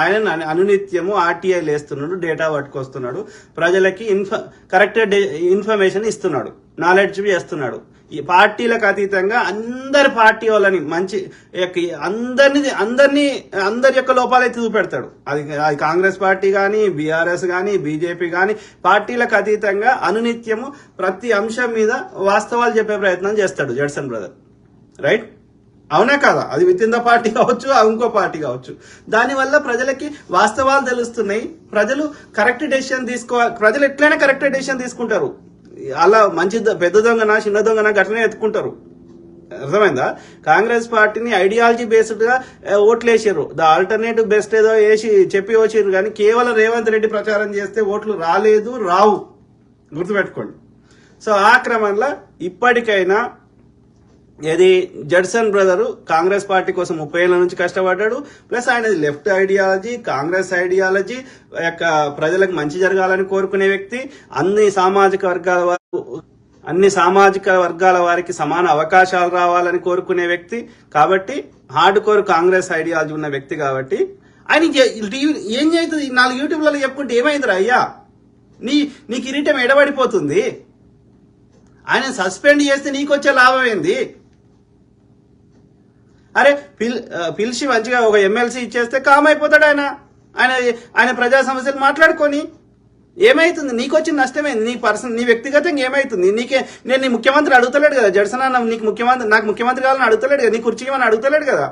ఆయన అనునిత్యము ఆర్టీఐలు వేస్తున్నాడు, డేటా పట్టుకొస్తున్నాడు, ప్రజలకి కరెక్టెడ్ ఇన్ఫర్మేషన్ ఇస్తున్నాడు, నాలెడ్జ్ చేస్తున్నాడు. ఈ పార్టీలకు అతీతంగా అందరి పార్టీ వాళ్ళని మంచి అందరి యొక్క లోపాలైతే చూపెడతాడు. అది కాంగ్రెస్ పార్టీ కానీ, బీఆర్ఎస్ కానీ, బీజేపీ కానీ, పార్టీలకు అతీతంగా అనునిత్యము ప్రతి అంశం మీద వాస్తవాలు చెప్పే ప్రయత్నం చేస్తాడు జడ్సన్ బ్రదర్. రైట్? అవునా కాదా? అది విత్ ఇన్ ద పార్టీ కావచ్చు, ఇంకో పార్టీ కావచ్చు. దానివల్ల ప్రజలకి వాస్తవాలు తెలుస్తున్నాయి. ప్రజలు కరెక్ట్ డెసిషన్ తీసుకోవాలి. ప్రజలు ఎట్లయినా కరెక్ట్ డెసిషన్ తీసుకుంటారు. అలా మంచి పెద్ద దొంగన చిన్న దొంగన గట్లనే ఎత్తుకుంటారు. అర్థమైందా? కాంగ్రెస్ పార్టీని ఐడియాలజీ బేస్డ్ గా ఓట్లు వేసారు. ద ఆల్టర్నేటివ్ బెస్ట్ ఏదో వేసి చెప్పి వచ్చారు, కానీ కేవలం రేవంత్ రెడ్డి ప్రచారం చేస్తే ఓట్లు రాలేదు, రావు. గుర్తుపెట్టుకోండి. సో ఆ క్రమంలో ఇప్పటికైనా ఇది జడ్సన్ బ్రదరు కాంగ్రెస్ పార్టీ కోసం 30 ఏళ్ల నుంచి కష్టపడ్డాడు. ప్లస్ ఆయన లెఫ్ట్ ఐడియాలజీ, కాంగ్రెస్ ఐడియాలజీ యొక్క ప్రజలకు మంచి జరగాలని కోరుకునే వ్యక్తి. అన్ని సామాజిక వర్గాల వారికి సమాన అవకాశాలు రావాలని కోరుకునే వ్యక్తి కాబట్టి, హార్డ్ కోర్ కాంగ్రెస్ ఐడియాలజీ ఉన్న వ్యక్తి కాబట్టి ఆయన ఏం చేస్తుంది? 4 యూట్యూబ్లలో చెప్పుకుంటే ఏమైందిరా అయ్యా? నీ కిరీటం ఎడబడిపోతుంది. ఆయన సస్పెండ్ చేస్తే నీకొచ్చే లాభం ఏంది? అరే పిలిచి మంచిగా ఒక ఎమ్మెల్సీ ఇచ్చేస్తే కామ్ అయిపోతాడు ఆయన. ఆయన ప్రజా సమస్యలు మాట్లాడుకొని ఏమైతుంది? నీకు వచ్చిన నష్టమైంది. నీ వ్యక్తిగతంగా ఏమైతుంది? నేను నీ ముఖ్యమంత్రి అడుగుతలేడు కదా జడ్సన్ అన్న. నాకు ముఖ్యమంత్రి కావాలని అడుగుతలేడు కదా, నీ కుర్చీ అని అడుగుతలేడు కదా.